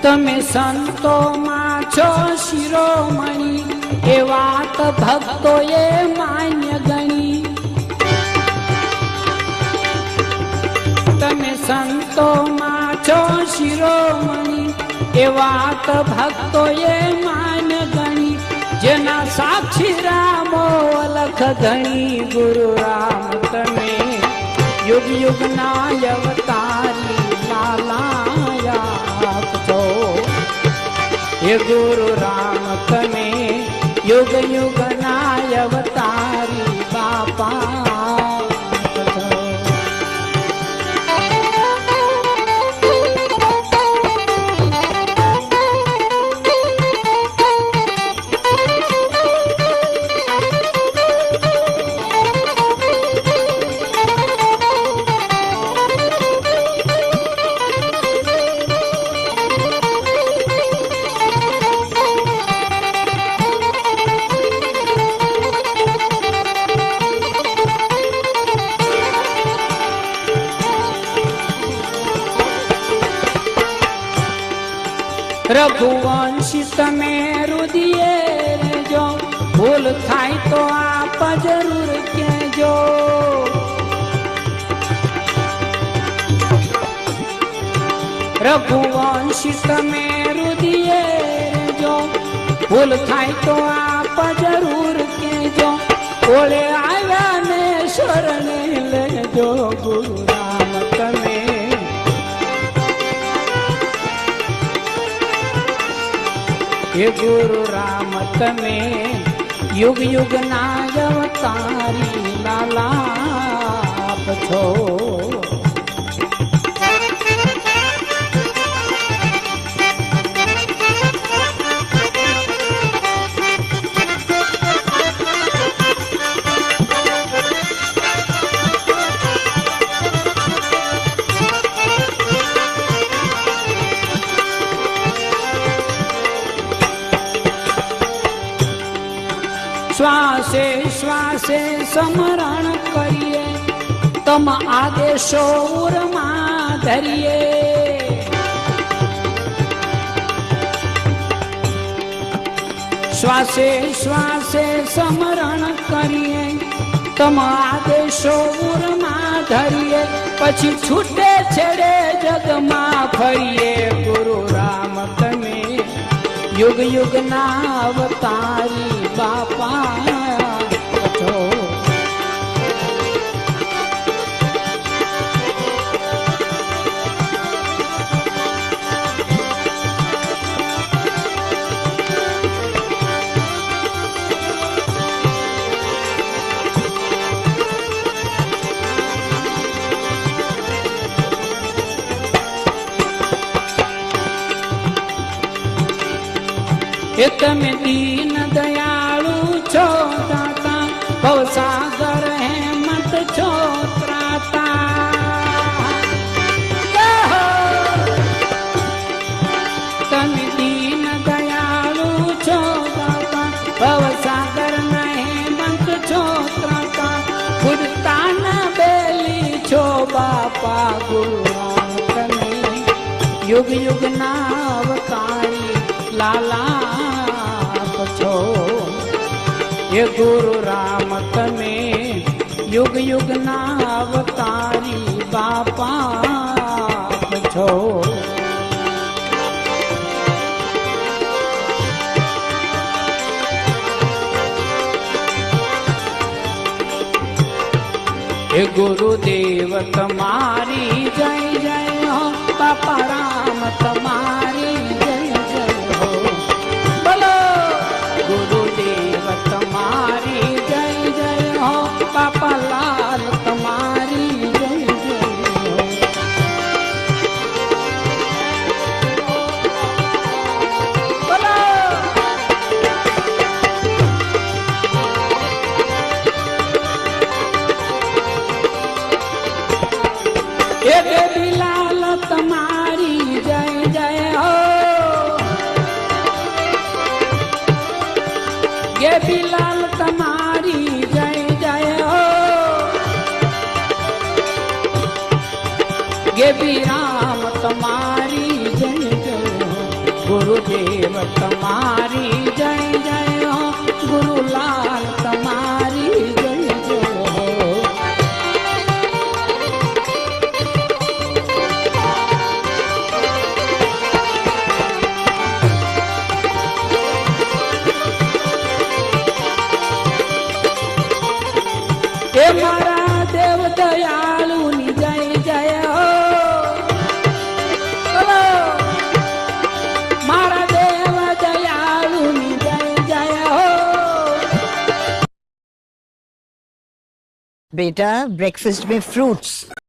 તમે સંતોમાં છો શિરોમણી, એ વાત ભક્તોએ માન્ય ગણી. તમે સંતોમાં છો શિરોમણી, એ વાત ભક્તોએ માન્ય ગણી. જેના સાક્ષી રામો અલખ ધણી, ગુરુ રામ તમે યુગ યુગના અવતારી લાલાયા છો. હે ગુરુ રામ તમે યુગ યુગના અવતારી બાપા. રઘુવંશી તમે રુદિએ રેજો, ભૂલ થાય તો આપ જરૂર કહેજો. રઘુવંશી તમે રુદિએ રેજો, ભૂલ થાય તો આપ જરૂર કહેજો. ઓળે આવ્યા ને શરણે લેજો, ગુરુ રામ તમે હે ગુરુ રામ તમે યુગ યુગના અવતારી લાલાપ છો. શ્વાસે શ્વાસે સ્મરણ કરીએ, તમ આદેશો ઉરમાં ધરીએ. શ્વાસે શ્વાસે સ્મરણ કરીએ, તમ આદેશો ઉરમાં ધરીએ. પછી છૂટે છેડે જગમાં ફરીએ, ગુરુ રામ તમે યુગ યુગના અવતારી બાપા છો. એ તમે દીન દયાળુ છો દાતા, ભવસાગર હેમંત છો ત્રાતા. તમે દીન દયાળુ છો દાતા, ભવસાગર હેમંત છો ત્રાતા. ખુદતા ના બેલી છો બાપા, ગુરુ રામ તમે યુગ યુગના અવતારી લાલા છો. હે ગુરુ રામ તમે યુગ યુગના અવતારી બાપા છો. હે ગુરુદેવ તમારી જય જય હો, બાપા રામ તમારી જય જય હો. બોલો ગુરુદેવ તમારી જય જય હો, બાપા લાલ તમારી જય જય હો. બોલો એ બેબીલાલ તમારી જય જય હો. બેબીલાલ તમારી જય જય હો. બેબી રામ તમારી જય જય હો. ગુરુદેવ તમારી જય જય હો ગુરુલાલ તમારી જય જય હો એ મારા દેવ દયાળુની જય જય હો બોલો મારા દેવ દયાળુની જય જય હો बेटा ब्रेकफास्ट में फ्रूट्स